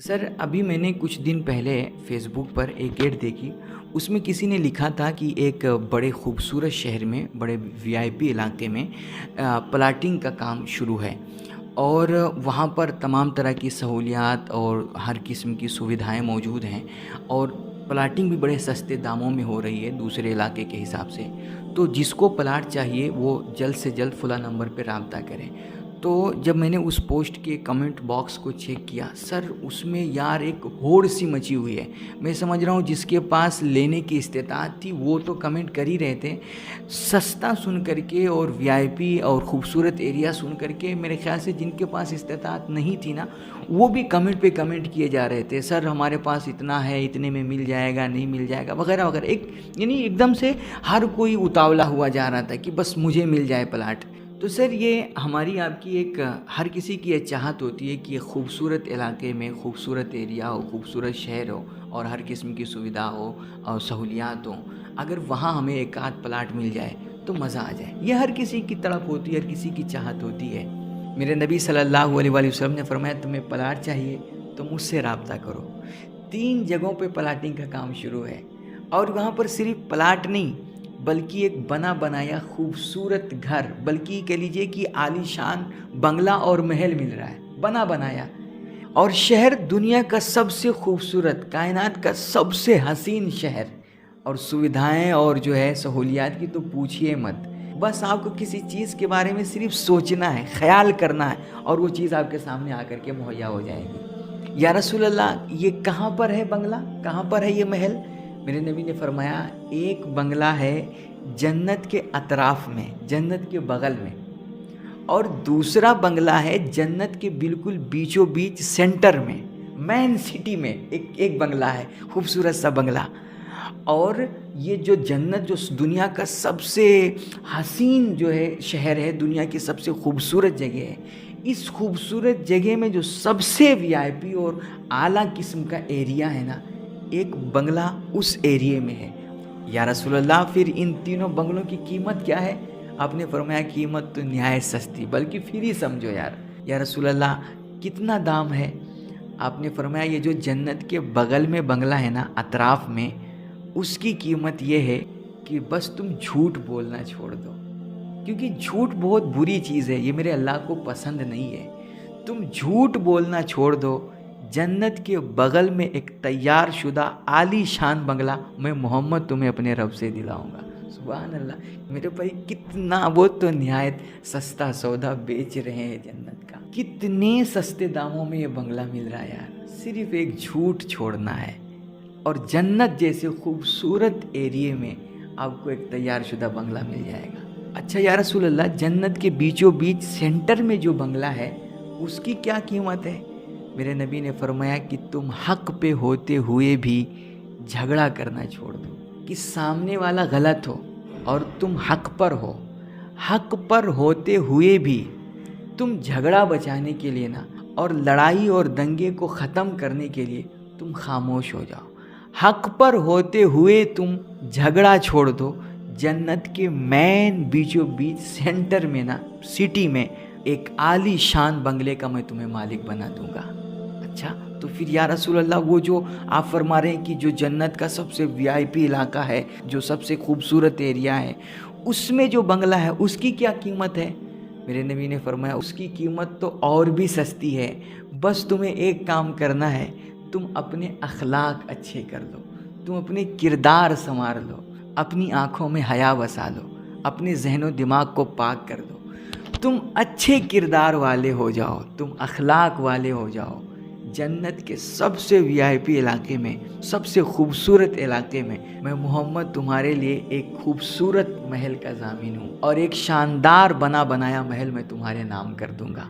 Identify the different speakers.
Speaker 1: Sir अभी मैंने कुछ दिन पहले फेसबुक पर एक ऐड देखी। उसमें किसी ने लिखा था कि एक बड़े खूबसूरत शहर में बड़े वीआईपी इलाके में प्लाटिंग का काम शुरू है और वहाँ पर तमाम तरह की सहूलियात और हर किस्म की सुविधाएं मौजूद हैं और प्लाटिंग भी बड़े सस्ते दामों में हो रही है दूसरे इलाके के हिसाब से। तो जिसको प्लाट चाहिए वो जल्द से जल्द फला नंबर पर राब्ता करें। तो जब मैंने उस पोस्ट के कमेंट बॉक्स को चेक किया, सर उसमें यार एक होड़ सी मची हुई है। मैं समझ रहा हूँ जिसके पास लेने की इस्तेताअत थी वो तो कमेंट कर ही रहे थे। सस्ता सुन करके और वीआईपी और ख़ूबसूरत एरिया सुन करके मेरे ख्याल से जिनके पास इस्तेताअत नहीं थी ना, वो भी कमेंट पे कमेंट किए जा रहे थे, सर हमारे पास इतना है, इतने में मिल जाएगा, नहीं मिल जाएगा, वगैरह वगैरह। यानी एकदम से हर कोई उतावला हुआ जा रहा था कि बस मुझे मिल जाए प्लाट। तो सर ये हमारी आपकी एक हर किसी की ये चाहत होती है कि खूबसूरत इलाके में खूबसूरत एरिया हो, खूबसूरत शहर हो और हर किस्म की सुविधा हो और सहूलियात हो। अगर वहाँ हमें एक आध प्लाट मिल जाए तो मज़ा आ जाए। ये हर किसी की तड़प होती है, हर किसी की चाहत होती है। मेरे नबी सल्लल्लाहु अलैहि वसल्लम ने फरमाया, तुम्हें प्लाट चाहिए तो मुझसे रब्ता करो। 3 जगहों पे प्लाटिंग का काम शुरू है और वहाँ पर सिर्फ प्लाट नहीं बल्कि एक बना बनाया खूबसूरत घर, बल्कि कह लीजिए कि आलीशान बंगला और महल मिल रहा है, बना बनाया। और शहर दुनिया का सबसे खूबसूरत, कायनात का सबसे हसीन शहर। और सुविधाएं और जो है सहूलियात की तो पूछिए मत। बस आपको किसी चीज़ के बारे में सिर्फ सोचना है, ख्याल करना है और वो चीज़ आपके सामने आकर के मुहैया हो जाएगी। या रसूल अल्लाह, ये कहाँ पर है बंगला, कहाँ पर है ये महल? मेरे नबी ने फरमाया, एक बंगला है जन्नत के अतराफ में, जन्नत के बगल में, और दूसरा बंगला है जन्नत के बिल्कुल बीचों बीच सेंटर में, मेन सिटी में एक बंगला है, खूबसूरत सा बंगला। और ये जो जन्नत, जो दुनिया का सबसे हसीन जो है शहर है, दुनिया की सबसे खूबसूरत जगह है, इस खूबसूरत जगह में जो सबसे वीआईपी और आला किस्म का एरिया है ना, एक बंगला उस एरिया में है। या रसूल अल्लाह, फिर इन तीनों बंगलों की कीमत क्या है? आपने फरमाया कीमत तो निहायत सस्ती, बल्कि फिर ही समझो यार। या रसूल अल्लाह, कितना दाम है? आपने फरमाया, ये जो जन्नत के बगल में बंगला है ना, अतराफ में, उसकी कीमत ये है कि बस तुम झूठ बोलना छोड़ दो, क्योंकि झूठ बहुत बुरी चीज़ है, ये मेरे अल्लाह को पसंद नहीं है। तुम झूठ बोलना छोड़ दो, जन्नत के बगल में एक तैयार शुदा आलीशान बंगला मैं मोहम्मद तुम्हें अपने रब से दिलाऊंगा। सुभान अल्लाह मेरे भाई, कितना वो तो निहायत सस्ता सौदा बेच रहे हैं जन्नत का। कितने सस्ते दामों में ये बंगला मिल रहा है यार, सिर्फ एक झूठ छोड़ना है और जन्नत जैसे खूबसूरत एरिया में आपको एक तैयार शुदा बंगला मिल जाएगा। अच्छा या रसूल अल्लाह, जन्नत के बीचों बीच सेंटर में जो बंगला है उसकी क्या कीमत है? मेरे नबी ने फरमाया कि तुम हक पे होते हुए भी झगड़ा करना छोड़ दो, कि सामने वाला गलत हो और तुम हक पर हो, हक पर होते हुए भी तुम झगड़ा बचाने के लिए ना, और लड़ाई और दंगे को ख़त्म करने के लिए तुम खामोश हो जाओ। हक पर होते हुए तुम झगड़ा छोड़ दो, जन्नत के मेन बीचों बीच सेंटर में ना, सिटी में एक आली शान बंगले का मैं तुम्हें मालिक बना दूंगा। अच्छा, तो फिर या रसूल अल्लाह, वो जो आप फरमा रहे हैं कि जो जन्नत का सबसे वीआईपी इलाका है, जो सबसे खूबसूरत एरिया है, उसमें जो बंगला है उसकी क्या कीमत है? मेरे नबी ने फरमाया, उसकी कीमत तो और भी सस्ती है। बस तुम्हें एक काम करना है, तुम अपने अखलाक अच्छे कर लो, तुम अपने किरदार संवार लो, अपनी आँखों में हया बसा लो, अपने जहनो दिमाग को पाक कर दो, तुम अच्छे किरदार वाले हो जाओ, तुम अखलाक वाले हो जाओ। जन्नत के सबसे वीआईपी इलाके में, सबसे खूबसूरत इलाके में मैं मोहम्मद तुम्हारे लिए एक खूबसूरत महल का ज़ामीन हूँ और एक शानदार बना बनाया महल मैं तुम्हारे नाम कर दूँगा।